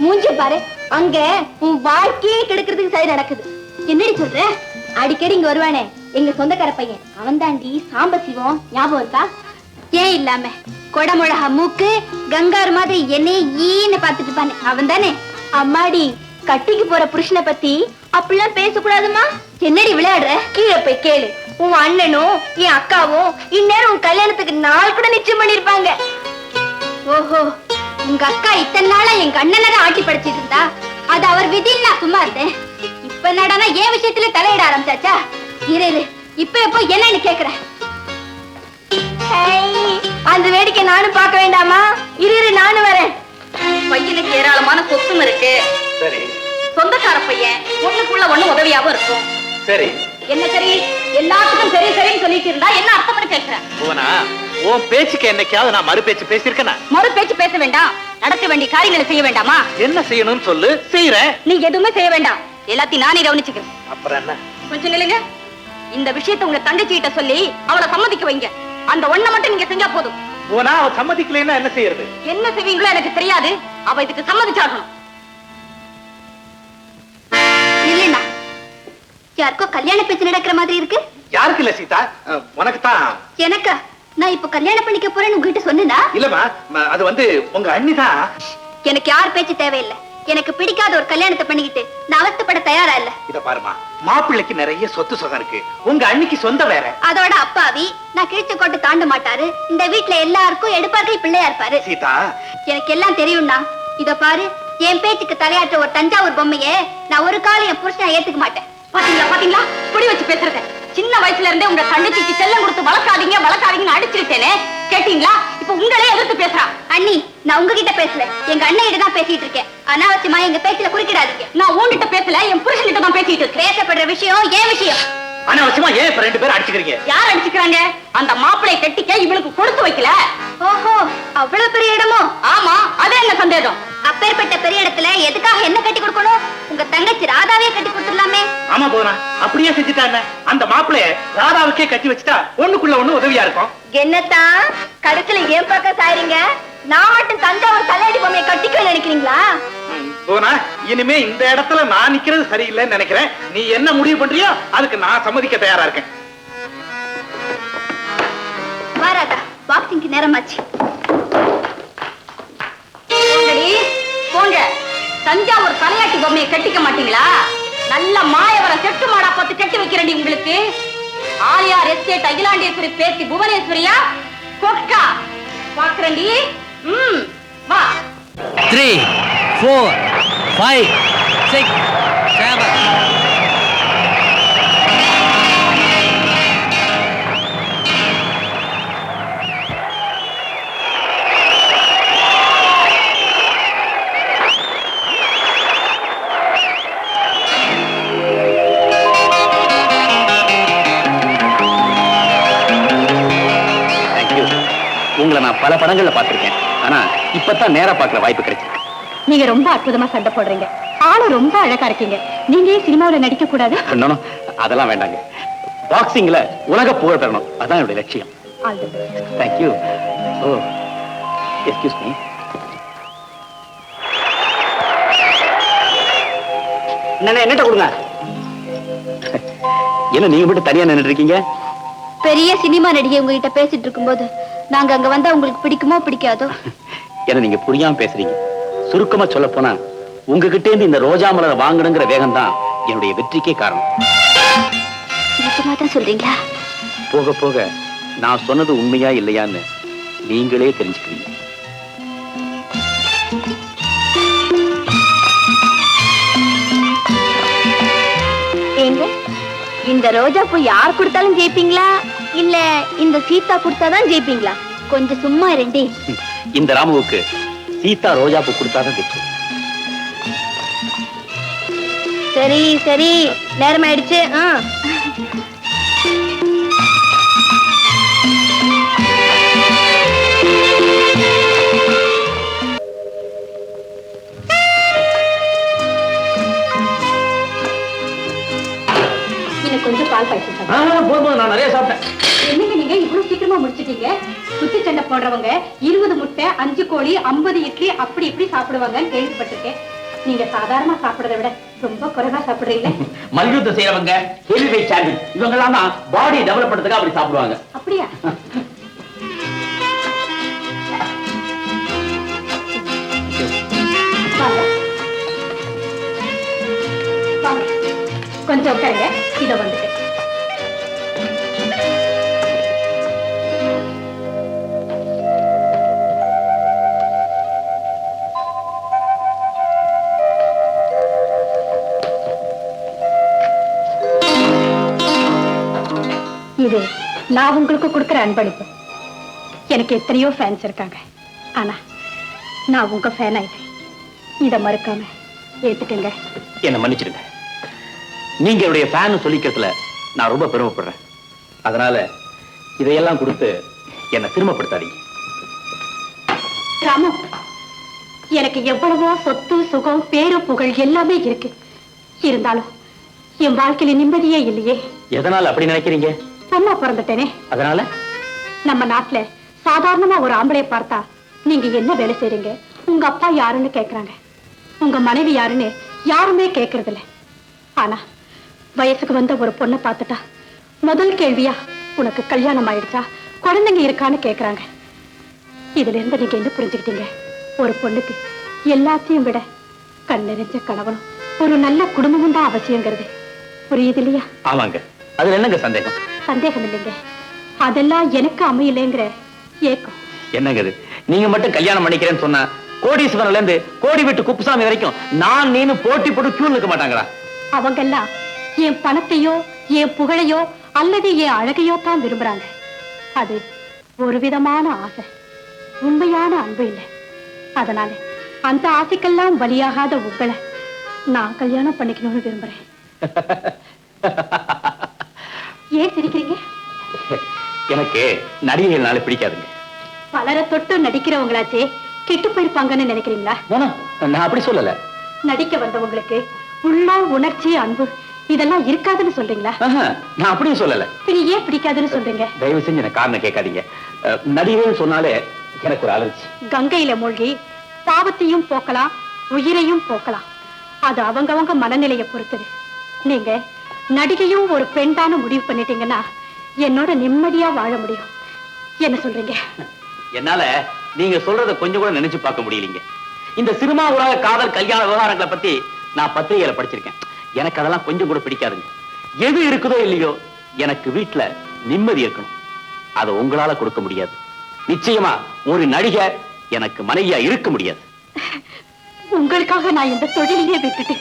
மூஞ்சி பாரு, அங்க உன் வாழ்க்கையே கெடுக்கிறதுக்கு சரி நடக்குது. என்னடி சொல்ற? அடிக்கடி இங்க வருவானே எங்க சொந்தக்கார பையன், அவன் தாண்டி சாம்பசிவம். ஞாபகம் இருக்கா? ஏன் இல்லாம கொடமுழகா மூக்கு, கங்காரு மாதிரி என்னையே ஈன்னு பாத்துட்டு இருப்பானே, அவன் தானே? அம்மாடி, கட்டிக்கு போற புருஷனை பத்தி அப்படிலாம் பேசக்கூடாதுமா. என்னடி விளையாடுற? கீழே போய் கேளு. உன் அண்ணனும் என் அக்காவும் இந்நேரம் உன் கல்யாணத்துக்கு நாள் கூட நிச்சயம் பண்ணிருப்பாங்க. ஓஹோ, உங்க அக்கா இத்தனை நாளா எங்க அண்ணனை ஆட்டி படிச்சிட்டு இருந்தா, அது அவர் விதின்னு நான் சும்மா இருந்தேன். இப்ப என்னடானா ஏன் விஷயத்துல தலையிட ஆரம்பிச்சாச்சா? இரு, இப்ப எப்போ என்னன்னு கேக்குறேன். அந்த வேடிக்கை நானும் பார்க்க வேண்டாமா? இரு, நானும் வரேன். பையனுக்கு ஏராளமான சொத்தும் இருக்கு. சரி. சொந்தக்கார பையன், ஒண்ணுக்குள்ள ஒண்ணு உதவியாவும் இருக்கும். சரி. என்ன சரி? எல்லாத்துக்கும் சரி சரின்னு சொல்லிட்டு இருந்தா என்ன அர்த்தம் கேட்கிறேன். உன் பேச்சுக்கு என்னைக்காவது நான் மறு பேச்சு பேசியிருக்கேன்? மறு பேச்சு பேச வேண்டாம், நடக்க வேண்டிய காரியங்களை செய்ய வேண்டாமா? என்ன செய்யணும்னு சொல்லு, செய்யறேன். நீ எதுவுமே செய்ய வேண்டாம், எல்லாத்தையும் நானே கவனிச்சுக்கிறேன். அப்புறம் என்ன? கொஞ்சம் நில்லுங்க. இந்த விஷயத்தை உங்க தங்கச்சி கிட்ட சொல்லி அவளை சம்மதிக்க வைங்க. அந்த ஒண்ணை மட்டும் நீங்க செஞ்சா போதும். அவ சம்மதிக்கலைன்னா என்ன செய்யறது? என்ன செய்வீங்களோ எனக்கு தெரியாது, அவ இதுக்கு சம்மதிச்சாகணும். இல்லைன்னா யாருக்கோ கல்யாண பேச்சு நடக்கிற மாதிரி இருக்கு. யாருக்கு இல்ல சீதா, உனக்கு தான். எனக்கா? நான் இப்ப கல்யாணம் பண்ணிக்க போறேன்னு உங்ககிட்ட சொன்னா? இல்லமா, அது வந்து உங்க அண்ணிதான். எனக்கு யார் பேச்சு தேவையில்லை. எனக்கு பிடிக்காத ஒரு கல்யாணத்தை பண்ணிக்கிட்டு நான் அவஸ்தைப்பட தயாரா இல்ல. இத பாருமா, மாப்பிள்ளைக்கு நிறைய சொத்து சுகம் இருக்கு, உங்க அண்ணிக்கு சொந்த வேற. அதோட அப்பாவி நான் கிழிச்ச கோட்டை தாண்ட மாட்டாரு. இந்த வீட்டுல எல்லாருக்கும் எடுப்பார்க்கை பிள்ளையா இருப்பாரு. சீதா, எனக்கு எல்லாம் தெரியும்னா. இத பாரு, என் பேச்சுக்கு தலையாற்ற ஒரு தஞ்சாவூர் பொம்மையே நான் ஒரு காலம் என் புருஷனை ஏத்துக்க மாட்டேன். பாத்தீங்களா பாத்தீங்களா, புடி வச்சு பேசுறத. சின்ன வயசுல இருந்தே உங்க தங்கச்சிக்கு செல்லம் கொடுத்து வளர்க்காதீங்க வளர்க்காதீங்கன்னு அடிச்சிருக்கேனே, கேட்டீங்களா? இப்ப உங்களே எதிர்த்து பேசுறா. அண்ணி, நான் உங்ககிட்ட பேசல, எங்க அண்ணன் கிட்ட தான் பேசிட்டு இருக்கேன். அனாவசியமா எங்க பேச்சுல குறுக்கிடாதீங்க. நான் உன்கிட்ட பேசல, என் புருஷன் கிட்ட தான் பேசிட்டு இருக்கேன். பேசப்படுற விஷயம் ஏன் விஷயம்? அனாவசியமா ஏன் இப்ப ரெண்டு பேரும் அடிச்சுக்கிறீங்க? யார் அடிச்சுக்கிறாங்க? அந்த மாப்பிளை கட்டிக்க இவளுக்கு கொடுத்து வைக்கல. ஓஹோ, அவ்வளவு பெரிய இடமோ? ஆமா, அது என்ன சந்தேகம்? அப்பேற்பட்ட பெரிய இடத்துல எதுக்காக என்ன கட்டி கொடுக்கணும்? உங்க தங்கச்சி ராதாவே கட்டி கொடுத்துடலாமே. ஆமா போனா, அப்படியே செஞ்சுட்டாங்க. அந்த மாப்பிளைய ராதாவுக்கே கட்டி வச்சுட்டா ஒண்ணுக்குள்ள ஒண்ணு உதவியா இருக்கும். என்னத்தான் கடைசியில ஏன் பக்கம் சாயறீங்க? நான் மட்டும் தஞ்சாவூர் தலையடி பொம்மையை கட்டிக்க நினைக்கிறீங்களா? போனா, இனிமே இந்த இடத்துல நான் நிக்கிறது சரியில்லைன்னு நினைக்கிறேன். நீ என்ன முடிவு பண்றியோ அதுக்கு நான் சம்மதிக்க தயாரா இருக்கேன். வாராதா, பாக்ஸிங்க்கு நேரமாச்சு. போங்க, தஞ்சாவூர் தலையாட்டி பொம்மையை கட்டிக்க மாட்டீங்களா? நல்ல மாயவர செட்டு மாடா பார்த்து கட்டி வைக்கிறேன் உங்களுக்கு. ஆலியார் எஸ்டேட் அகிலாண்டேஸ்வரி பேத்தி புவனேஸ்வரியா கொக்கா பாக்குறேன்டி. வா. 3 4 5 6 7. உங்களை நான் பல படங்கள்ல பாத்திருக்கேன், ஆனா இப்பதான் நேரா பாக்குற வாய்ப்பு கிடைச்சிருக்கு. நீங்க ரொம்ப அற்புதமா சண்டை போடுறீங்க, ஆளும் ரொம்ப அழகா இருக்கீங்க. நீங்க சினிமாவில நடிக்க கூடாது? அதெல்லாம் வேண்டாங்க, பாக்ஸிங்ல உலக புகழ் பெறணும், அதான் என்னுடைய லட்சியம். தேங்க்யூ. ஓ, எக்ஸ்கியூஸ் மீ. என்னட்ட கொடுங்க. என்ன நீங்க மட்டும் தனியா நின்னுட்டு இருக்கீங்க? பெரிய சினிமா நடிகை உங்ககிட்ட பேசிட்டு இருக்கும்போது நாங்க அங்க வந்தா உங்களுக்கு பிடிக்குமோ பிடிக்காதோ? என்ன நீங்க புரியாம பேசுறீங்க. சுருக்கமா சொல்ல போனா, உங்ககிட்ட இருந்து இந்த ரோஜா மலரை வாங்கணுங்கிற வேகம் தான் என்னுடைய வெற்றிக்கே காரணம். நிஜமாதான் சொல்றீங்களா? போக போக நான் சொன்னது உண்மையா இல்லையான்னு நீங்களே தெரிஞ்சுக்கிறீங்க. ஏங்க, இந்த ரோஜா பூ யார் கொடுத்தாலும் ஜெயிப்பீங்களா, இல்ல இந்த சீதா கொடுத்தாதான் ஜெயிப்பீங்களா? கொஞ்சம் சும்மா இருண்டி. இந்த ராமுவுக்கு சீதா ரோஜா பூ கொடுத்தாதான் ஜெயிக்கும். சரி சரி, நேரம் ஆயிடுச்சு. கொஞ்சம் பால் பாய்ச்சல் போதும், நான் நிறைய சாப்பிட்டேன். என்னங்க நீங்க இவ்வளவு சீக்கிரமா முடிச்சிட்டீங்க? குத்து சண்டை போடுறவங்க 20 முட்டை 5 கோழி 50 இட்லி அப்படி இப்படி சாப்பிடுவாங்கன்னு கேள்விப்பட்டிருக்கேன். நீங்க சாதாரணமா சாப்பிடுறதை விட ரொம்ப குறைவா சாப்பிடுறீங்களே. மல்யுத்தம் செய்யறவங்க ஹெவி வெயிட் சாம்பியன் இவங்க எல்லாம் தான் பாடி டெவலப் பண்றதுக்கு அப்படி சாப்பிடுவாங்க. அப்படியா? கொஞ்சம் உட்காருங்க, இத வந்துட்டு. இது நான் உங்களுக்கு கொடுக்கிற அன்பளிப்பு. எனக்கு எத்தனையோ ஃபேன்ஸ் இருக்காங்க, ஆனா நான் உங்க ஃபேன் ஆயிட்டேன். இத மறுக்காம ஏத்துக்கங்க. என்ன மன்னிச்சிடுங்க. நீங்க என்னுடைய ஃபேன் சொல்லிக்கிறதுல நான் ரொம்ப பெருமைப்படுறேன். அதனால இதையெல்லாம் கொடுத்து என்ன திரும்பப்படுத்தாதீங்க. ராமு, எனக்கு எவ்வளவோ சொத்து சுகம் பேரு புகழ் எல்லாமே இருக்கு. இருந்தாலும் என் வாழ்க்கையில நிம்மதியே இல்லையே. எதனால அப்படி நினைக்கிறீங்க? பொண்ணா பிறந்துட்டேனே. அதனால நம்ம நாட்டுல சாதாரணமா ஒரு ஆம்பளைய பார்த்தா நீங்க என்ன வேலை செய்றீங்க, உங்க அப்பா யாருன்னு கேக்குறாங்க, உங்க மனைவி யாருன்னு யாருமே கேக்குறது இல்ல. ஆனா வயசுக்கு வந்த ஒரு பொண்ணை பார்த்துட்டா முதல் கேள்வியா உனக்கு கல்யாணம் ஆயிடுச்சா, குழந்தைங்க இருக்கான்னு கேக்குறாங்க. இதுல இருந்து நீங்க என்ன புரிஞ்சுக்கிட்டீங்க? ஒரு பொண்ணுக்கு எல்லாத்தையும் விட கண் நிறைஞ்ச கணவனும் ஒரு நல்ல குடும்பமும் தான் அவசியங்கிறது புரியுது இல்லையா? ஆமாங்க, அதுல என்னங்க சந்தேகம்? சந்தேகம் இல்லைங்க, அதெல்லாம் எனக்கு அமையலைங்கிற ஏக்கம். என்னங்க இது? நீங்க மட்டும் கல்யாணம் பண்ணிக்கிறேன்னு சொன்னா கோடீஸ்வரன்ல இருந்து கோடி வீட்டு குப்புசாமி வரைக்கும் நான் நீனு போட்டி போட்டு கியூ நிற்க மாட்டாங்களா? அவங்க எல்லாம் என் பணத்தையோ என் புகழையோ அல்லது என் அழகையோ தான் விரும்புறாங்க. அது ஒரு விதமான ஆசை, உண்மையான அன்பு இல்லை. அதனால அந்த ஆசைக்கெல்லாம் பலியாகாத உங்களை நான் கல்யாணம் பண்ணிக்கணும்னு விரும்புறேன். ஏன் சிரிக்கிறீங்க? எனக்கு நடிகைகள்னால பிடிக்காதுங்க. பலரை தொட்டு நடிக்கிறவங்களாச்சே கெட்டு போயிருப்பாங்கன்னு நினைக்கிறீங்களா? நான் அப்படி சொல்லல. நடிக்க வந்தவங்களுக்கு உள்ள உணர்ச்சி அன்பு இதெல்லாம் இருக்காதுன்னு சொல்றீங்களா? நான் அப்படியும் சொல்லல. ஏன் பிடிக்காதுன்னு சொல்றீங்க? தயவு செஞ்சு எனக்கு காரணம் கேட்காதீங்க. நடிகைன்னு சொன்னாலே எனக்கு ஒரு அலர்ஜி. கங்கையில மூழ்கி பாவத்தையும் போக்கலாம் உயிரையும் போக்கலாம். அது அவங்கவங்க மனநிலையை பொறுத்தது. நீங்க நடிகையும் ஒரு பெண் தான முடிவு பண்ணிட்டீங்கன்னா என்னோட நிம்மதியா வாழ முடியும். என்ன சொல்றீங்க? என்னால நீங்க சொல்றத கொஞ்சம் கூட நினைச்சு பார்க்க முடியலீங்க. இந்த சினிமா உலக காதல் கல்யாண விவகாரங்களை பத்தி நான் பத்திரிகையில படிச்சிருக்கேன். எனக்கு அதெல்லாம் கொஞ்சம் கூட பிடிக்காதுங்க. எது இருக்குதோ இல்லையோ எனக்கு வீட்டுல நிம்மதி இருக்கணும். அதை உங்களால கொடுக்க முடியாது. நிச்சயமா ஒரு நடிகை எனக்கு மனைவியா இருக்க முடியாது. உங்களுக்காக நான் இந்த தொழிலையே விட்டுட்டு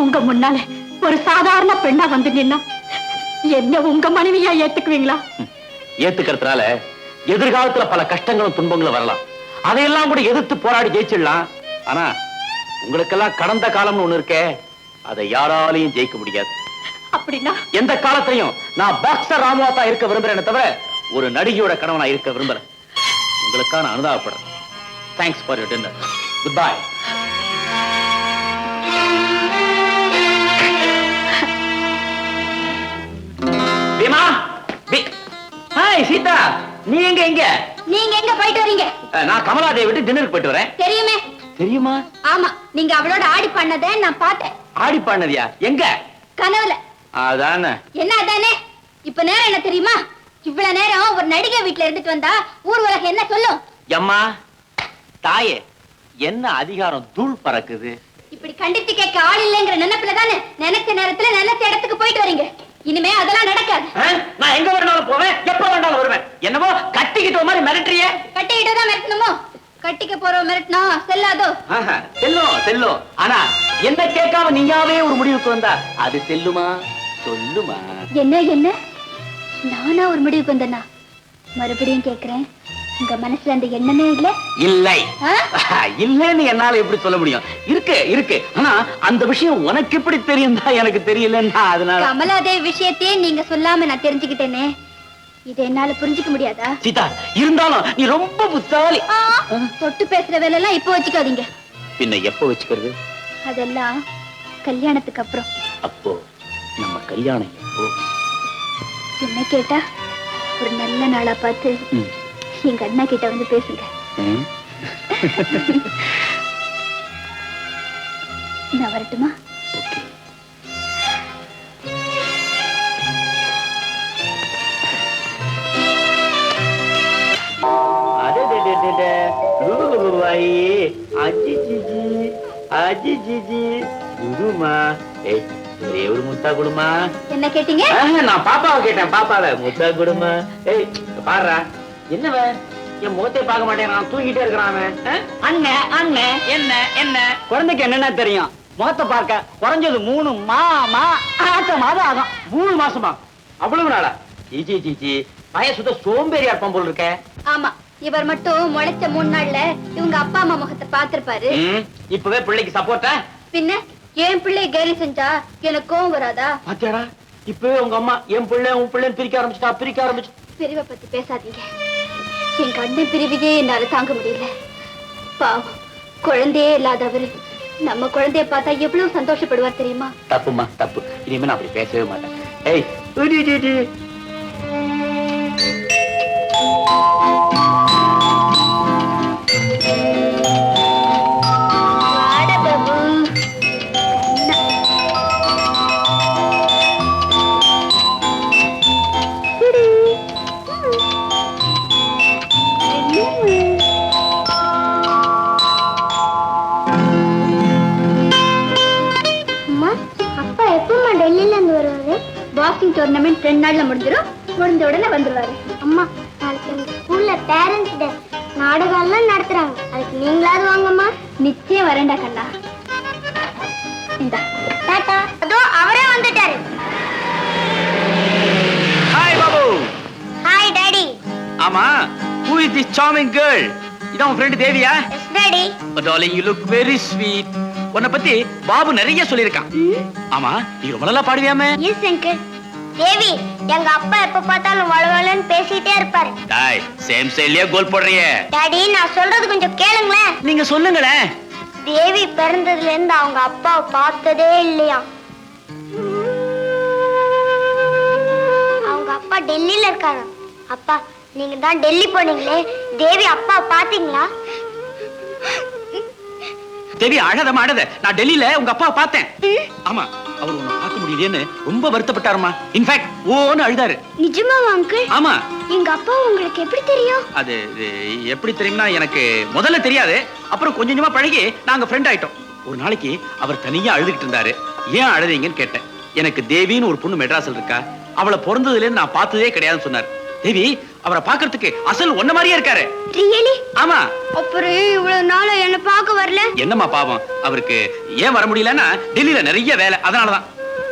உங்க முன்னால ஒரு சாதாரண பெண்ணா வந்து நின்னா என்ன உங்க மனைவியா ஏத்துக்குவீங்களா? ஏத்துக்கிறதுனால எதிர்காலத்துல பல கஷ்டங்களும் துன்பங்களும் வரலாம். அதையெல்லாம் கூட எதிர்த்து போராடி ஜெயிச்சிடலாம். ஆனா உங்களுக்கெல்லாம் கடந்த காலம்னு ஒண்ணு இருக்கே, அதை யாராலையும் ஜெயிக்க முடியாது. அப்படின்னா எந்த காலத்தையும் நான் பாக்ஸர் ராமுவா தான் இருக்க விரும்புறேன்னு தவிர ஒரு நடிகையோட கணவனா இருக்க விரும்புறேன். உங்களுக்கான அனுதாபப்படுறேன். Thanks for your dinner. Good bye. Bheema, hi Seetha, நீ எங்க? நீங்க எங்க போயிட்டு வரீங்க? நான் கமலாதேவி விட்டு டின்னருக்கு போயிட்டு வரேன். தெரியுமே. தெரியுமா? ஆமா, நீங்க அவளோட ஆடி பண்ணதை நான் பார்த்தேன். ஆடி பண்ணதியா? எங்க? கனவுல. அதானே. என்ன அதானே? இப்ப நேரம் என்ன தெரியுமா? இவ்வளவு நேரம் ஒரு நடிகை வீட்டுல இருந்துட்டு வந்தா ஊர் உலகம் என்ன சொல்லும்? அம்மா தாயே, என்ன அதிகாரம் தூள் பறக்குது. இப்படி கண்டித்து கேட்க ஆள் இல்லைங்கிற நினைப்புல தானே நினைச்ச நேரத்துல நினைச்ச இடத்துக்கு போயிட்டு வரீங்க. இனிமே அதெல்லாம் நடக்காது. நான் எங்க வேணாலும் போவேன், எப்ப வேணாலும் வருவேன். என்னமோ கட்டிக்கிட்ட மாதிரி மிரட்டுறிய? கட்டிக்கிட்டு தான் மிரட்டணுமோ? கட்டிக்க போற மிரட்டினா செல்லாதோ? செல்லும் செல்லும். ஆனா என்ன கேட்காம நீயாவே ஒரு முடிவுக்கு வந்தா அது செல்லுமா? சொல்லுமா? என்ன என்ன நானா ஒரு முடிவுக்கு வந்தேனா? மறுபடியும் கேக்குறேன், உங்க மனசுல அந்த எண்ணமே இல்ல? இல்லை. இல்லன்னு என்னால எப்படி சொல்ல முடியும்? இருக்கு இருக்கு. ஆனா அந்த விஷயம் உனக்கு எப்படி தெரியும் தான் எனக்கு தெரியலன்னா அதனால. கமலாதேவி விஷயத்தையே நீங்க சொல்லாம நான் தெரிஞ்சுக்கிட்டேனே, இதை என்னால புரிஞ்சுக்க முடியாதா? சீதா, இருந்தாலும் நீ ரொம்ப புத்தாலி. தொட்டு பேசுற வேலை எல்லாம் இப்ப வச்சுக்காதீங்க. பின்ன எப்ப வச்சுக்கிறது? அதெல்லாம் கல்யாணத்துக்கு அப்புறம். அப்போ நம்ம கல்யாணம் எப்போ? என்ன கேட்டா ஒரு நல்ல நாளா பார்த்து எங்க அண்ணா கிட்ட வந்து பேசுங்க. நான் வரட்டுமா? ஒரு முத்தா குடுமா. என்ன கேட்டீங்க? நான் பாப்பாவை கேட்டேன். பாப்பாவை முத்தா குடுமா. ஏய் பாருடா, என்னவ என் முகத்தை பார்க்க மாட்டேன், நான் தூங்கிட்டே இருக்கிறான். அண்ணன் அண்ணன் என்ன என்ன குழந்தைக்கு என்னன்னா தெரியும், முகத்தை பார்க்க குறைஞ்சது 3 மாதம் ஆகும். 3 மாசமா? அவ்வளவு நாளா? ஜிஜி ஜிஜி பையன் சுத்த சோம்பேறியா இருப்பான் போல் இருக்க. ஆமா, இவர் மட்டும் முளைச்ச 3 நாள்ல இவங்க அப்பா அம்மா முகத்தை பார்த்திருப்பாரு. இப்பவே பிள்ளைக்கு சப்போர்ட்டா? பின்ன என் பிள்ளை கேலி செஞ்சா எனக்கு கோவம் வராதா? பாத்தியாடா, இப்பவே உங்க அம்மா என் பிள்ளை உன் பிள்ளைன்னு பிரிக்க ஆரம்பிச்சு. பிரிவை பத்தி பேசாதீங்க. என் அண்ணன் பிரிவையே என்னால தாங்க முடியல. பாவம், குழந்தையே இல்லாதவரு நம்ம குழந்தைய பார்த்தா எவ்வளவு சந்தோஷப்படுவார் தெரியுமா? தப்புமா தப்பு, இனிமே நான் அப்படி பேசவே மாட்டேன். ஏய் பாக்ஸிங் டோர்னமெண்ட் 2 நாள்ல முடிஞ்சிடும். முடிஞ்ச உடனே வந்துருவாரு. அம்மா, நாளைக்கு எங்க ஸ்கூல்ல பேரண்ட்ஸ் டே நாடகம் எல்லாம் நடத்துறாங்க. அதுக்கு நீங்களாவது வாங்கம்மா. நிச்சயம் வரேன்டா கண்ணா. இந்தா டாடா. அதோ அவரே வந்துட்டாரு. ஹாய் பாபு. Hi daddy. ஆமா, who is this charming girl? இதான் உன் ஃப்ரெண்ட் தேவியா? Yes daddy. But darling, you look very sweet. உன்னை பத்தி பாபு நிறைய சொல்லிருக்கான். ஆமா, நீ ரொம்ப நல்லா பாடுவியாமே? Yes uncle. தேவி, எங்க அப்பா எப்ப பார்த்தாலும் வளவளன்னு பேசிட்டே இருப்பாரு. டாய், சேம் சைடுலயே கோல் போடுறியே. டாடி, நான் சொல்றது கொஞ்சம் கேளுங்களேன். நீங்க சொல்லுங்களே. தேவி பிறந்ததுல இருந்து அவங்க அப்பாவை பார்த்ததே இல்லையா. அவங்க அப்பா டெல்லியில இருக்காங்க. அப்பா, நீங்க தான் டெல்லி போனீங்களே, தேவி அப்பா பாத்தீங்களா? தேவி அழாதமா அழாத. நான் டெல்லியில உங்க அப்பாவை பார்த்தேன். ஆமா, அவர் உன்னை பார்க்க முடியலையேன்னு ரொம்ப வருத்தப்பட்டாருமா. இன்ஃபேக்ட் ஓன்னு அழுதாரு. நிஜமாவா அங்கிள்? ஆமா. எங்க அப்பா உங்களுக்கு எப்படி தெரியும்? அது எப்படி தெரியும்னா, எனக்கு முதல்ல தெரியாது. அப்புறம் கொஞ்சம் கொஞ்சமா பழகி நாங்க ஃப்ரெண்ட் ஆயிட்டோம். ஒரு நாளைக்கு அவர் தனியா அழுதுகிட்டு இருந்தாரு. ஏன் அழுதீங்கன்னு கேட்டேன். எனக்கு தேவின்னு ஒரு பொண்ணு மெட்ராஸ்ல இருக்கா, அவளை பிறந்ததுல இருந்து நான் பார்த்ததே கிடையாதுன்னு சொன்னார். தேவி அவரை பார்க்கிறதுக்கு அசல் ஒன்ன மாதிரியே இருக்காரு. ரியலி? ஆமா. அப்புறம் இவ்வளவு நாள் என்ன பார்க்க வரல? என்னம்மா பாவம், அவருக்கு ஏன் வர முடியலன்னா டெல்லியில நிறைய வேலை, அதனாலதான்.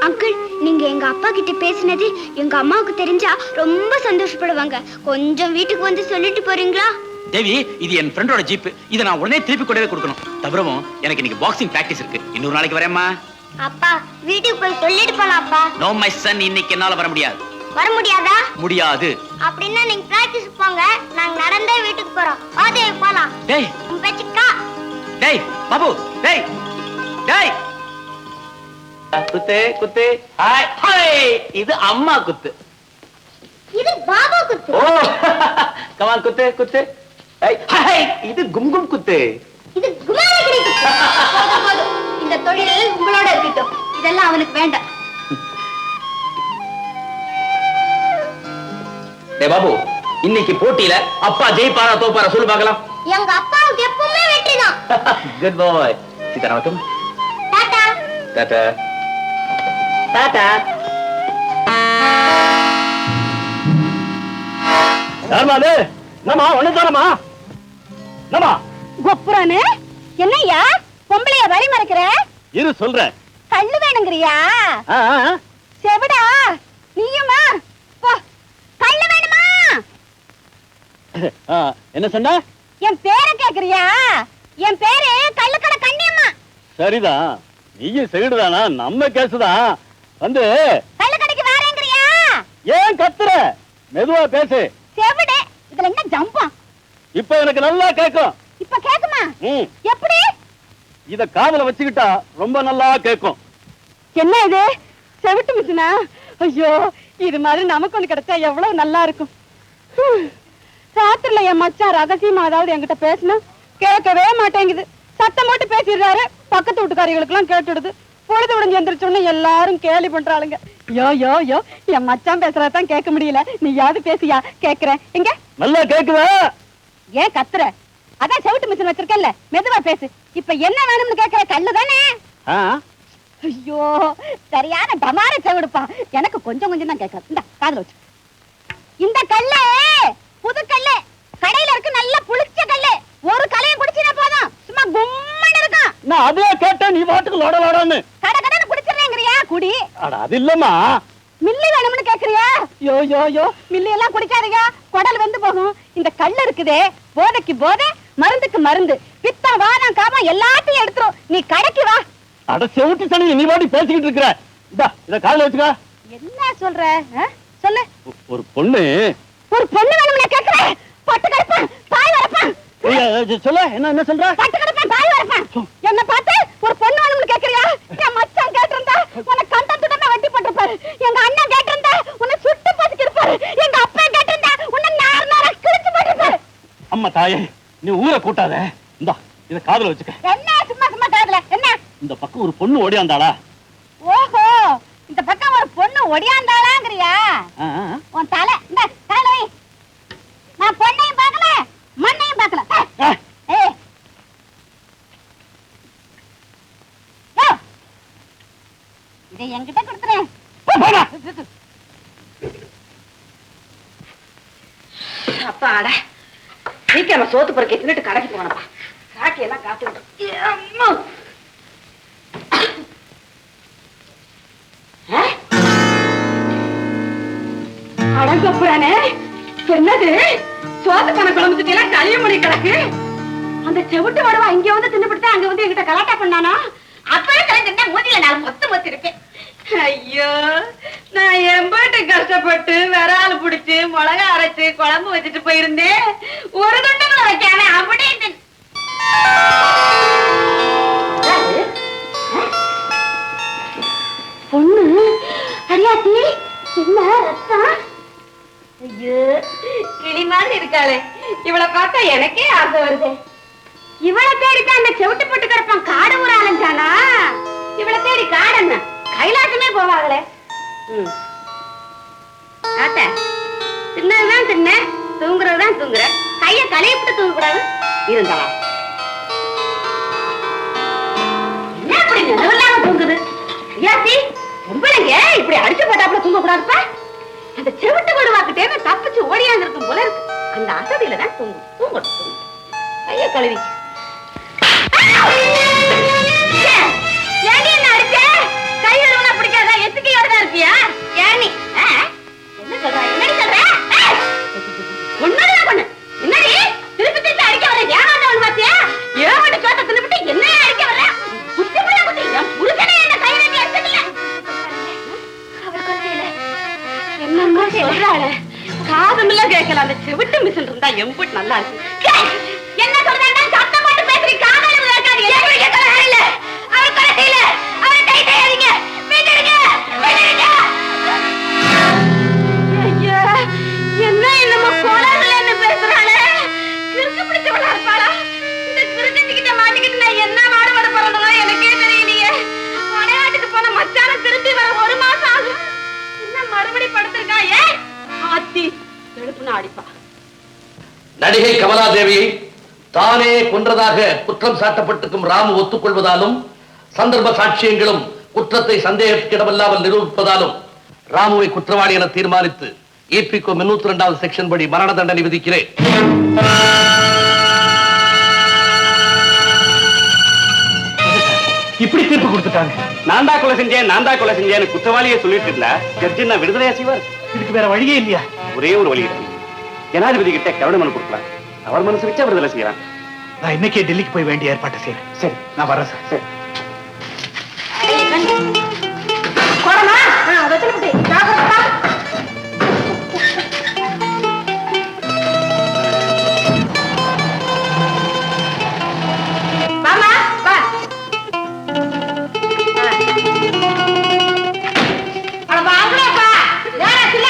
அங்கிள், நீங்க எங்க அப்பா கிட்ட பேசினது எங்க அம்மாவுக்கு தெரிஞ்சா ரொம்ப சந்தோஷப்படுவாங்க. கொஞ்சம் வீட்டுக்கு வந்து சொல்லிட்டு போறீங்களா? தேவி, இது என் ஃப்ரெண்டோட ஜீப். இதை நான் உடனே திருப்பி கொண்டே கொடுக்கணும். தவிரவும் எனக்கு இன்னைக்கு பாக்ஸிங் பிராக்டிஸ் இருக்கு. இன்னொரு நாளைக்கு வரேம்மா. அப்பா, வீட்டுக்கு போய் சொல்லிட்டு போலாம். அப்பா. நோ மை சன், இன்னைக்கு என்னால வர முடியாது. வர முடியாதா? முடியாது. அப்படின்னா நீங்க பிராக்டிஸ் போங்க, நாங்க நடந்தே வீட்டுக்கு போறோம். வாதே போலாம். டேய் உன் பேச்சுக்கா. டேய் பாபு, டேய் டேய் குத்து குத்து. ஹாய் ஹாய், இது அம்மா குத்து. இது பாபா குத்து. ஓ கமான் குத்து குத்து. ஹாய் ஹாய், இது கும்கும் குத்து. இது குமாரகிரி குத்து. போதும் போதும், இந்த தொழில் உங்களோட இருக்கட்டும். இதெல்லாம் அவனுக்கு வேண்டாம். டேய் பாபு, இன்னைக்கு போட்டியில அப்பா ஜெயிப்பாரா தோப்பாரா சொல்லு பார்க்கலாம். எங்க அப்பாவுக்கு எப்பவுமே வெற்றிதான். குட் பாய். சீதாராமன், டாடா. டாடா டாடா. யாருமாது? நம்ம ஒண்ணுதானமா? நம்ம கொப்புறானே என்னய்யா பொம்பளைய வரி மறைக்கிற? இரு சொல்றேன். கண்ணு வேணுங்கிறியா? செவிடா நீயுமா? போ, கண்ணு வேணுமா? என்ன சொன்ன? என் பேரை கேக்குறியா? என் பேரு கள்ளுக்கடை கண்ணியம்மா. சரிதான், நீயும் சைடுதானா? நம்ம கேசுதான். வந்து கள்ளுக்கடைக்கு வரேங்கிறியா? ஏன் கத்துற? மெதுவா பேசு. செவிடு, இதுல என்ன ஜம்பா? இப்ப எனக்கு நல்லா கேக்கும். இப்ப கேக்குமா? எப்படி? இத காதுல வச்சுக்கிட்டா ரொம்ப நல்லா கேக்கும். என்ன இது செவிட்டு மிஷினா? ஐயோ, இது மாதிரி நமக்கு ஒண்ணு கிடைச்சா எவ்வளவு நல்லா இருக்கும். ராத்திரில என் மச்சான் ரகசியமா அதாவது என்கிட்ட பேசினா கேட்கவே மாட்டேங்குது. சத்தம் போட்டு பேசிடுறாரு. பக்கத்து வீட்டுக்காரிகளுக்கு எல்லாம் கேட்டுடுது. பொழுது விடுஞ்சு எந்திரிச்சோன்னு எல்லாரும் கேலி பண்றாளுங்க. யோ யோ யோ, என் மச்சான் பேசுறதான் கேட்க முடியல. நீ யாவது பேசியா? கேக்குறேன். எங்க நல்லா கேக்குதா? ஏன் கத்துற? அதான் செவிட்டு மிஷின் வச்சிருக்கல, மெதுவா பேசு. இப்ப என்ன வேணும்னு கேக்குற? கல்லு தானே? ஐயோ, சரியான டமார செவிடுப்பா. எனக்கு கொஞ்சம் கொஞ்சம் தான் கேட்காது. இந்த காதுல வச்சு. இந்த கல்லு புது கல்லு, கடையில இருக்கு, நல்ல புளிச்ச கல்லு. ஒரு கலையும் குடிச்சினா போதும், சும்மா கும்மன்னு இருக்கும். நான் அதே கேட்டேன், நீ பாட்டுக்கு லோட லோடன்னு கடை கடைன்னு குடிச்சிடுறேங்கிறியா? குடி. அட அது இல்லம்மா, மில்லி வேணும்னு கேக்குறியா? யோ யோ யோ, மில்லி எல்லாம் குடிக்காதீங்க, குடல் வெந்து போகும். இந்த கல்லு இருக்குதே, போதைக்கு போதை, மருந்துக்கு மருந்து, பித்தம் வாதம் காமம் எல்லாத்தையும் எடுத்துரும். நீ கடைக்கு வா. அட செவிட்டு சனி, நீ பாட்டி பேசிக்கிட்டு இருக்கிற. இத காதுல வச்சுக்க. என்ன சொல்ற? சொல்லு. ஒரு பொண்ணு வேணும்னு கேக்குறேன். பட்டு கடுப்பான், பாய் வரப்பான். சொல்ல, என்ன சொல்ற? பட்டு கடுப்பான், பாய் வரப்பான். என்ன பார்த்து ஒரு பொண்ணு வேணும்னு கேக்குறியா? என் மச்சான் கேட்டிருந்தா உன்னை கண்டத்துடனே வெட்டி போட்டிருப்பாரு. எங்க அண்ணன் கேட்டிருந்தா உன்னை சுட்டு பதுக்கி இருப்பாரு. எங்க அப்பா கேட்டிருந்தா உன்னை நார் நாரா கிழிச்சு போட்டிருப்பாரு. அம்மா தாயே, நீ ஊரை கூட்டாத. இந்தா இத காதுல வச்சுக்க. என்ன சும்மா சும்மா காதுல? என்ன இந்த பக்கம் ஒரு பொண்ணு ஓடியாந்தாளா? ஓஹோ, இந்த பக்கம் ஒரு பொண்ணு ஒடியாந்தாளாங்கறியா? உன் தலை இந்த தலை. நான் பொண்ணையும் பார்க்கல, மண்ணையும் பார்க்கல. ஏய், இதை என்கிட்ட கொடுத்துறேன். அப்பாட, சீக்கிரமா சோத்து பொறுக்கை தின்னுட்டு கடைக்கு போனப்பா. காக்கி எல்லாம் காத்து விட்டு அடங்கப்புறானே. என்னது சோத்து பண்ண குழம்புச்சுட்டா களியமணி கிடக்கு. அந்த செவிட்டு வடவா இங்க வந்து தின்னுபிட்டு அங்க வந்து என்கிட்ட கலாட்டா பண்ணானா? அப்பவே கலைஞ்சிருந்தா மூதியில நான் மொத்து இருப்பேன். ஐயோ, நான் எம்பாட்டு கஷ்டப்பட்டு விரால் புடிச்சு மிளகா அரைச்சு குழம்பு வச்சுட்டு போயிருந்தேன். ஒரு துண்டு வைக்காம அப்படியே பொண்ணு அரியாத்தி. என்ன ரத்தம்? ஐயோ, கிளி மாதிரி இருக்காளே. இவளை பார்த்தா எனக்கே ஆசை வருது. இவளை தேடித்தான் அந்த செவிட்டு போட்டு கிடப்பான் காடு ஊர அலைஞ்சானா? இவளை தேடி காடன்னு கைலாசமே போவாங்களே. ஆத்த, தின்னதுதான் தின்ன, தூங்குறதுதான் தூங்குற. கைய கலையிட்டு தூங்க கூடாது இருந்தாளா? என்ன அப்படி நிலவில்லாம தூங்குது? ஐயாத்தி, பொம்பளைங்க இப்படி அடிச்சு போட்டாப்புல தூங்க கூடாதுப்பா. அந்த செவிட்டு வருவாக்கிட்டே தப்பிச்சு ஓடியாந்து இருக்கும் போல இருக்கு. அந்த அசதியில தான் தூங்கும். தூங்கட்டும். கைய கழுவி. ஏன் என்ன அடிச்ச? கை கழுவுனா பிடிக்காதா? எத்துக்கையோட தான் இருப்பியா? ஏனி என்ன சொல்ற? என்னடி சொல்ற? ஒன்னதான் பண்ணு. என்னடி திருப்பி திருப்பி அடிக்க வர? ஏமாந்தவன் பாத்தியா? ஏமாட்டு சோத்த தின்னுபிட்டு என்ன அடிக்க வர? குத்தி புள்ள குத்தி. என் புருஷனே என்ன கை நீட்டி அடிச்சதில்ல. அவர் கொல்லையில என்னம்மா சொல்றாளே? காதுமில்ல கேட்கல. அந்த செவிட்டு மிஷின் இருந்தா எம்புட் நல்லா இருக்கு. என்ன சொல்றாங்க? சத்தம் போட்டு பேசுறீங்க. காதல விளையாடாதீங்க. எப்படி கேட்கல? இல்ல, அவர் கொல்லையில அவர் கை செய்யாதீங்க. வீட்டுடுங்க, வீட்டுடுங்க. ஐயா, என்ன என்னமோ கோலாகலன்னு பேசுறாளே. கிறுக்கு பிடிச்சவளா இருப்பாளா? இந்த கிறுக்கஞ்சிக்கிட்ட மாட்டிக்கிட்டு நான் என்ன மாடுபட போறதோ எனக்கே தெரியலையே. வடநாட்டுக்கு போன மச்சான திரும்பி வர 1 மாசம் ஆகும். என்ன மறுபடி படுத்திருக்கா? ஏன் ஆத்தி எழுப்புனா அடிப்பா. நடிகை கமலாதேவியை தானே கொன்றதாக குற்றம் சாட்டப்பட்டிருக்கும் ராமு ஒத்துக்கொள்வதாலும் சந்தர்ப்ப சாட்சியங்களும் குற்றத்தை சந்தேகத்திடமில்லாமல் நிரூபிப்பதாலும் ராமுவை குற்றவாளி என தீர்மானித்து EPCO 302வது செக்ஷன் படி மரண தண்டனை விதிக்கிறேன். இப்படி தீர்ப்பு கொடுத்துட்டாங்க. நான் தான் கொலை செஞ்சேன்னு குற்றவாளியை சொல்லிட்டு இருந்தா ஜட்ஜி நான் விடுதலையா செய்வார்? இதுக்கு வேற வழியே இல்லையா? ஒரே ஒரு வழி இருக்கு. ஜனாதிபதி கிட்ட கருணை மனு கொடுக்கலாம். அவர் மனசு வச்சு விடுதலை செய்யலாம். நான் இன்னைக்கே டெல்லிக்கு போய் வேண்டிய ஏற்பாட்டை செய்யறேன். சரி, நான் வரேன் சார். சரி. போறமா? வெத்தலை ஜாகிரதா. வாமா வா. அட வாங்கடா. யாரா சில்ல?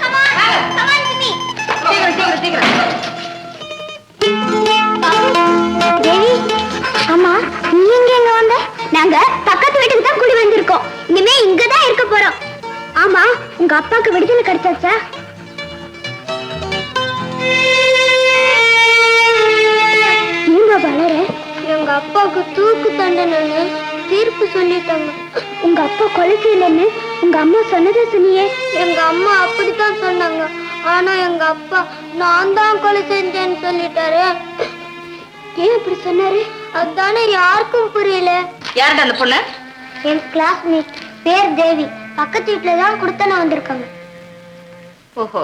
Come on SIMI. சீக்கிரம். தேவி, அம்மா உங்க அப்பாவுக்கு விடுதலை கிடைச்சாச்சா? ஏன் வளர? எங்க அப்பாவுக்கு தூக்கு தண்டனை தீர்ப்பு சொல்லிட்டாங்க. உங்க அப்பா கொலை செய்யலன்னு உங்க அம்மா சொன்னதை சொன்னியே. எங்க அம்மா அப்படித்தான் சொன்னாங்க. ஆனா எங்க அப்பா நான் தான் கொலை செஞ்சேன்னு சொல்லிட்டாரு. ஏன் அப்படி சொன்னாரு? அதுதானே யாருக்கும் புரியல. யாருடா அந்த பொண்ணு? என் கிளாஸ்மேட், பேர் தேவி. பக்கத்து வீட்டுல தான் கொடுத்தன வந்திருக்காங்க. ஓஹோ.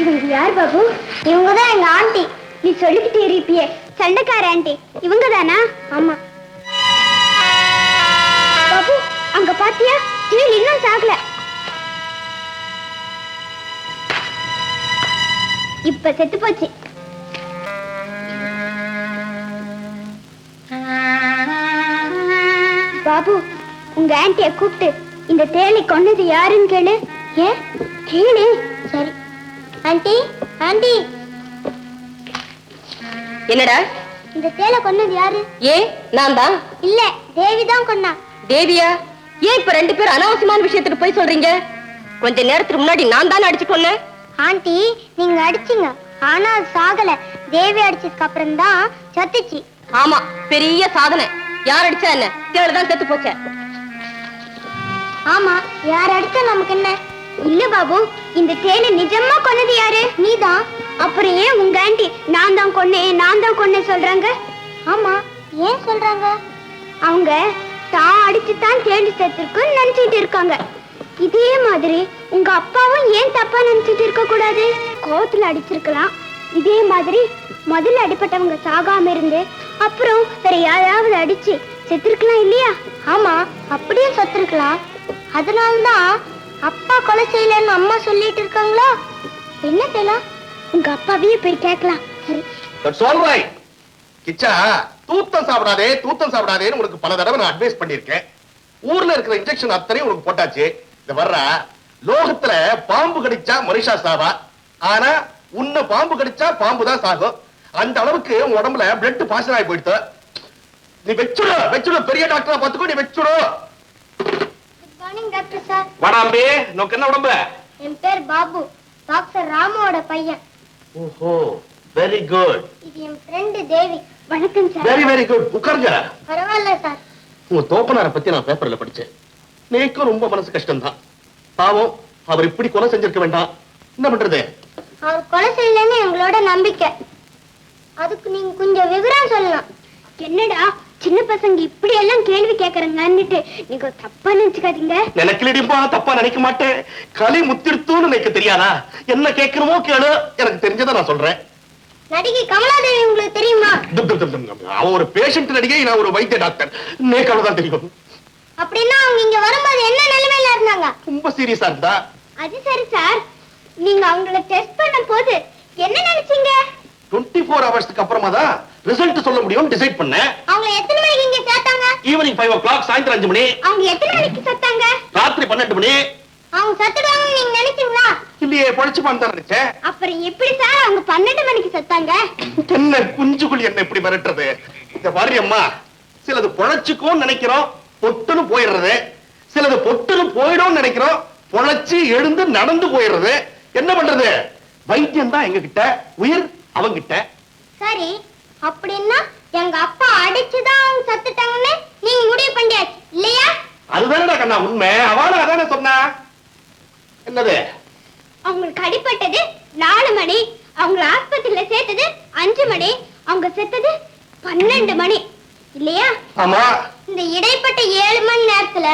இவங்க யார் பாபு? இவங்கதான் எங்க ஆண்டி. நீ சொல்லிக்கிட்டே இருப்பியே, சண்டைக்கார ஆண்டி. இவங்க தானா? ஆமா. பாபு, அங்க பாத்தியா? கீழ் இன்னும் சாகல. இப்ப செத்து போச்சு. பாபு, உங்க ஆண்டிய கூப்பிட்டு இந்த தேளை கொன்னது யாருன்னு கேளு. ஏன் கேளு. சரி. Aunty, aunty. என்னடா? இந்த தேளை கொன்னது யாரு? ஏ நான் தான். இல்ல, தேவி தான் கொன்னா. தேவியா? ஏன் இப்ப ரெண்டு பேரும் அனாவசியமான விஷயத்துக்கு போய் சொல்றீங்க? கொஞ்ச நேரத்துக்கு முன்னாடி நான் தானே அடிச்சு கொன்னேன். ஆண்டி, நீங்க அடிச்சீங்க, ஆனா அது சாகல. தேவி அடிச்சதுக்கு அப்புறம் தான் சத்துச்சு. ஆமா, பெரிய சாதனை. யார் அடிச்சா என்ன? தேளுதான் செத்து போச்ச. ஆமா, யார் அடிச்சா நமக்கு என்ன? இல்ல பாபு, இந்த தேளை நிஜமா கொன்னது யாரு? நீதான். அப்புறம் ஏன் உங்க ஆண்டி நான் தான் கொன்னேன் சொல்றாங்க? ஆமா, ஏன் சொல்றாங்க? அவங்க தான் அடிச்சுதான் தேடி செத்துருக்குன்னு நினைச்சிட்டு இருக்காங்க. இதே மாதிரி உங்க அப்பாவும் ஏன் தப்பா நினைச்சிட்டு இருக்க கூடாது? கோவத்துல அடிச்சிருக்கலாம். இதே மாதிரி முதல்ல அடிப்பட்டவங்க சாகாம இருந்து அப்புறம் வேற யாராவது அடிச்சு செத்துருக்கலாம் இல்லையா? ஆமா, அப்படியே செத்துருக்கலாம். அதனால்தான் அப்பா கொலை செய்யலன்னு அம்மா சொல்லிட்டு இருக்காங்களா? என்ன செய்யலாம்? உங்க அப்பாவையே போய் கேட்கலாம். சரி, சொல்றேன் கிச்சா, தூத்தம் சாப்பிடாதேன்னு உனக்கு பல தடவை நான் அட்வைஸ் பண்ணிருக்கேன். ஊர்ல இருக்கிற இன்ஜெக்ஷன் அத்தனையும் உனக்கு போட்டாச்சு. இந்த வர்ற லோகத்துல பாம்பு கடிச்சா மனுஷா சாவா, ஆனா உன்னை பாம்பு கடிச்சா பாம்பு தான் சாகும். அந்த அளவுக்கு உன் உடம்புல பிளட் பாசன் ஆகி போயிடுது. நீ வெச்சுடு, பெரிய டாக்டரா பாத்துக்கோ, நீ வெச்சுடு. Good morning doctor sir. வாடாம்பே, நோக்கு என்ன உடம்பு? என் பேர் பாபு, டாக்டர் ராமோட பையன். ஓஹோ, வெரி குட். இது என் ஃப்ரெண்ட் தேவி. வணக்கம் சார். Very good. உட்காருங்க. பரவாயில்ல சார். உங்க தோப்பனாரை பத்தி நான் பேப்பர்ல படிச்சேன். நேக்கும் ரொம்ப மனசு கஷ்டம்தான். பாவம், அவர் இப்படி கொலை செஞ்சிருக்க வேண்டாம். என்ன பண்றது? அவர் கொலை செய்யலன்னு எங்களோட நம்பிக்கை. அதுக்கு நீங்க கொஞ்சம் விவரம் சொல்லலாம். என்னடா சின்ன பசங்க இப்படி எல்லாம் கேள்வி கேக்குறாங்கன்னுட்டு நீங்க தப்பா நினைச்சுக்காதீங்க. நினைக்கலடிப்பா, தப்பா நினைக்க மாட்டேன். கலை முத்திருத்துன்னு நினைக்க தெரியாதா? என்ன கேட்கணுமோ கேளு, எனக்கு தெரிஞ்சதை நான் சொல்றேன். நடிகை கமலாதேவி உங்களுக்கு தெரியுமா? அவ ஒரு பேஷண்ட் நடிகை, நான் ஒரு வைத்திய டாக்டர். நேக்காலதான் தெரியும். அப்படின்னா அவங்க இங்க வரும்போது என்ன நிலைமையில இருந்தாங்க? ரொம்ப சீரியஸா இருந்தா. அது சரி சார், நீங்க அவங்கள டெஸ்ட் பண்ண போது என்ன நினைச்சீங்க? 24 ஹவர்ஸ்க்கு அப்புறமா தான் ரிசல்ட் சொல்ல முடியும் டிசைட் பண்ணேன். அவங்க எத்தனை மணிக்கு இங்க சேர்த்தாங்க? ஈவினிங் 5 o'clock, சாயந்தரம் 5 மணி. அவங்க எத்தனை மணிக்கு செத்தாங்க? ராத்திரி 12 மணி. அவங்க செத்துடுவாங்கன்னு நீங்க நினைச்சீங்களா? இல்லையே, பழிச்சுப்பான்னு தான் நினைச்சேன். அப்புறம் எப்படி சார் அவங்க 12 மணிக்கு செத்தாங்க? என்ன குஞ்சுக்குள் என்ன இப்படி மிரட்டுறது? இந்த மாதிரி அம்மா, சிலது பொழைச்சுக்கும் நினைக்கிறோம், பொட்டுன்னு போயிடுறது. சிலது பொட்டுன்னு போயிடும் நினைக்கிறோம், பொழைச்சு எழுந்து நடந்து போயிடுறது. என்ன பண்றது? வைத்தியம் தான் எங்க கிட்ட, உயிர் அவங்கிட்ட. சரி, அப்படின்னா எங்க அப்பா அடிச்சுதான் அவங்க செத்துட்டாங்கன்னு நீங்க முடிவு பண்ணியாச்சு இல்லையா? அதுதானடா கண்ணா உண்மை. அவள அதானே சொன்னா. என்னது? அவங்களுக்கு அடிபட்டது 4 மணி, அவங்க ஆஸ்பத்திரியில சேர்த்தது 5 மணி, அவங்க செத்தது 12 மணி இல்லையா? ஆமா. இந்த இடைப்பட்ட 7 மணி நேரத்துல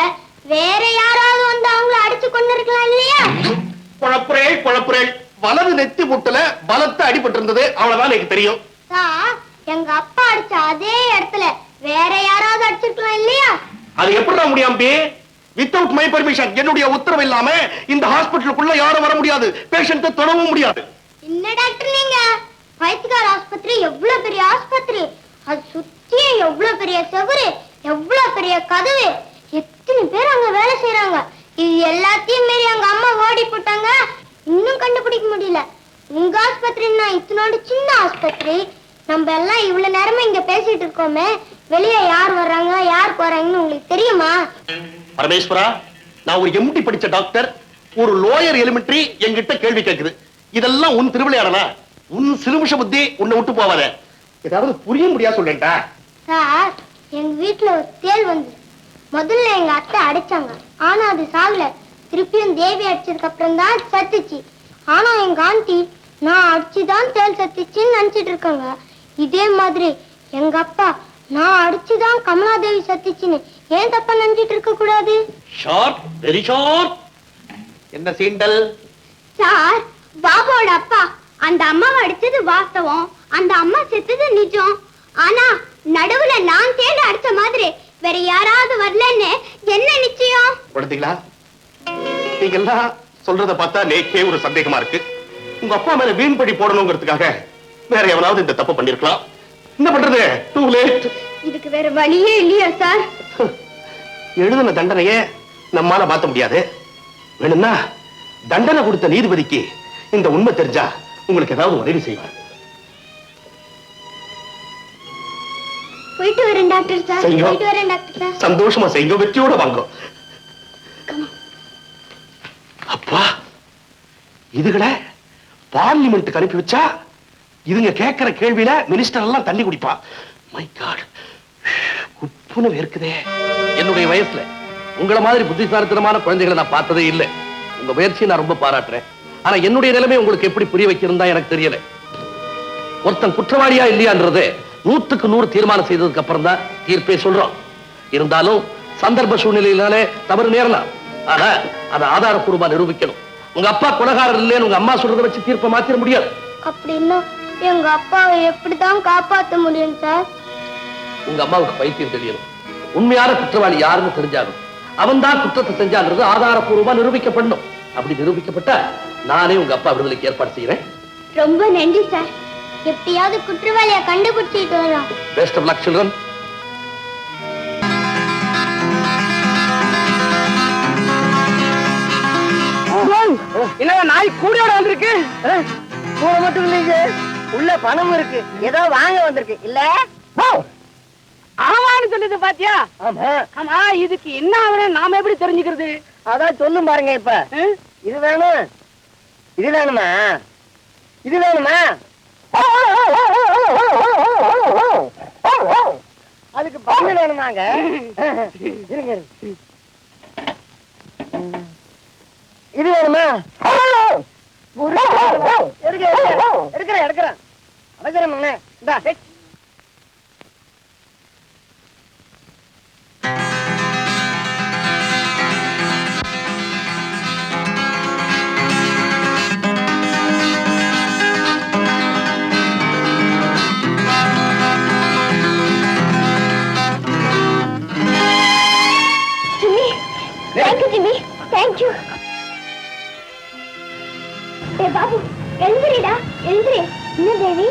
வேற யாராவது வந்து அவங்கள அடிச்சு கொண்டு இருக்கலாம் இல்லையா? குழப்புறேன். வலது நெத்தி முட்டுல பலத்த அடிபட்டு இருந்தது, அவ்வளவுதான் எனக்கு தெரியும். எங்க அப்பா அடிச்ச அதே இடத்துல வேற யாராவது அடிச்சிருக்கலாம் இல்லையா? அது எப்படி முடியாம? வித்தவுட் மை பெர்மிஷன், என்னுடைய உத்தரவு இல்லாம இந்த ஹாஸ்பிடலுக்குள்ள யாரும் வர முடியாது, பேஷண்ட்டை தொடவும் முடியாது. என்ன டாக்டர் நீங்க? வைத்தியர் ஆஸ்பத்திரி எவ்வளவு பெரிய ஆஸ்பத்திரி, அது சுத்தி எவ்வளவு பெரிய செவுரு, எவ்வளவு பெரிய கதவு, எத்தனை பேர் அங்க வேலை செய்யறாங்க, இது எல்லாத்தையும் மீறி எங்க அம்மா ஓடி போட்டாங்க. இன்னும் கண்டுபிடிக்க முடியல. உங்க ஆஸ்பத்திரின்னா இத்தனோட சின்ன ஆஸ்பத்திரி. நம்ம எல்லாம் இவ்வளவு நேரமா இங்க பேசிட்டு இருக்கோமே, வெளியே யார் வர்றாங்க யார் போறாங்கன்னு உங்களுக்கு தெரியுமா? பரமேஸ்வரா, நான் ஒரு எம்டி படிச்ச டாக்டர், ஒரு லோயர் எலிமெண்ட்ரி என்கிட்ட கேள்வி கேட்குது. இதெல்லாம் உன் திருவிளையாடலா? உன் சிறுமிஷ புத்தி உன்னை விட்டு போவாத. ஏதாவது புரிய முடியா சொல்லேன்டா. சார், எங்க வீட்டுல ஒரு தேள் வந்து முதல்ல எங்க அத்தை அடிச்சாங்க. ஆனா அது சாகல. திருப்பியும் தேவி அடிச்சதுக்கு அப்புறம் தான் சத்துச்சு. ஆனா எங்க ஆண்டி நான் அடிச்சுதான் தேள் சத்துச்சுன்னு நினைச்சிட்டு இருக்காங்க. இதே மாதிரி எங்க அப்பா நான் அடிச்சுதான் கமலாதேவி சத்துச்சுன்னு ஏன் தப்பா நினைச்சிட்டு இருக்க கூடாது? Sharp, very sharp. என்ன சீண்டல்? சார், பாபாவோட அப்பா அந்த அம்மாவை அடிச்சது வாஸ்தவம், அந்த அம்மா செத்தது நிஜம். ஆனா நடுவுல நான் தேடி அடிச்ச மாதிரி வேற யாராவது வரலன்னு என்ன நிச்சயம்? குழந்தைகளா, நீங்க எல்லாம் சொல்றத பார்த்தா நேக்கே ஒரு சந்தேகமா இருக்கு. உங்க அப்பா மேல வீண்படி போடணுங்கிறதுக்காக வேற எவனாவது இந்த தப்பு பண்ணிருக்கலாம். என்ன பண்றது? Too late. இதுக்கு வேற வழியே இல்லையா சார்? எழுதின தண்டனையே நம்மால மாத்த முடியாது. வேணும்னா தண்டனை கொடுத்த நீதிபதிக்கு இந்த உண்மை தெரிஞ்சா உங்களுக்கு ஏதாவது உதவி செய்வார். போயிட்டு வரேன் டாக்டர் சார். செய்யும். போயிட்டு வரேன் டாக்டர் சார். சந்தோஷமா செய்யுங்க, வெற்றியோட வாங்க. அப்பா, இதுகளை பார்லிமெண்ட்டுக்கு அனுப்பி வச்சா இதுங்க கேட்கிற கேள்வியில மினிஸ்டர் எல்லாம் தண்ணி குடிப்பா. My God, குப்புன்னு வேர்க்குதே. என்னுடைய வயசுல உங்களை மாதிரி புத்திசாலித்தனமான குழந்தைகளை நான் பார்த்ததே இல்லை. உங்க முயற்சியை நான் ரொம்ப பாராட்டுறேன். ஆனா என்னுடைய நிலைமை உங்களுக்கு எப்படி புரிய வைக்கிறதா எனக்கு தெரியல. ஒருத்தன் குற்றவாளியா இல்லையான்றது 100க்கு 100 தீர்மானம் செய்ததுக்கு அப்புறம் தான் தீர்ப்பே சொல்றோம். இருந்தாலும் சந்தர்ப்ப சூழ்நிலையினாலே தவறு நேரலாம். ஆனா அதை ஆதாரப்பூர்வமா நிரூபிக்கணும். உங்க அப்பா கொலைகாரர் இல்லைன்னு உங்க அம்மா சொல்றதை வச்சு தீர்ப்பை மாத்திர முடியாது. அப்படின்னா எங்க அப்பாவை எப்படிதான் காப்பாத்த முடியும் சார்? உங்க அம்மாவுக்கு பைத்தியம் தெரியணும். உண்மையான குற்றவாளி யாருன்னு தெரிஞ்சாலும் அவன் தான் குற்றத்தை செஞ்சான்றது ஆதாரப்பூர்வமா நிரூபிக்கப்படணும். அப்படி நிரூபிக்கப்பட்டா நானே உங்க அப்பா விடுதலைக்கு ஏற்பாடு செய்யறேன். ரொம்ப நன்றி சார். எப்படியாவது குற்றவாளியை கண்டுபிடிச்சிட்டு வரோம். Best of luck children. என்ன நாய் கூடையோட வந்திருக்கு? கூட மட்டும் இல்லைங்க, உள்ள பணம் இருக்கு. ஏதோ வாங்க வந்திருக்கு இல்ல? ஆமான்னு சொல்லுது பாத்தியா? ஆமா, இதுக்கு என்ன ஆகணும் நாம எப்படி தெரிஞ்சுக்கிறது? அதான் சொல்லும் பாருங்க. இப்ப இது வேணும், இது வேணுமா, இது வேணுமா? அதுக்கு பதில் வேணுமாங்க? இருங்க, இது வேணுமா? எடுக்கிறேன் எடுக்கிறேன். Thank you, Jimmy. Thank you. Hey, Babu, எழுந்திரிடா, எழுந்திரி. என்ன தேவி?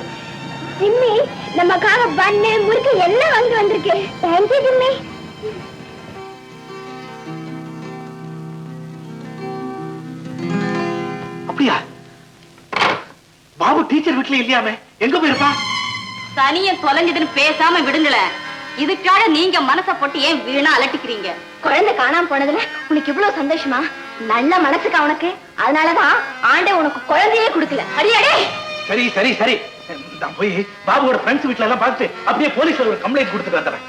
ஜிம்மி நமக்காக பண்ணு முறுக்கு எல்லாம் வாங்கி வந்திருக்கு. Thank you, Jimmy. அப்படியா? பாபு டீச்சர் வீட்டுல இல்லையாமே, எங்க போயிருப்பா? சனிய தொலைஞ்சதுன்னு பேசாம விடுங்களேன். இதுக்காக நீங்க மனசை போட்டு ஏன் வீணா அலட்டிக்கிறீங்க? குழந்தை காணாம போனதுல உனக்கு இவ்வளவு சந்தோஷமா? நல்ல மனசுக்கு அவனுக்கு. அதனாலதான் ஆண்டே உனக்கு குழந்தையே கொடுக்கல. அடியாடே. சரி சரி சரி, நான் போய் பாபுவோட ஃப்ரெண்ட்ஸ் வீட்டுல எல்லாம் பார்த்து அப்படியே போலீஸ்ல ஒரு கம்ப்ளைண்ட் கொடுத்துட்டு வந்துடுறேன்.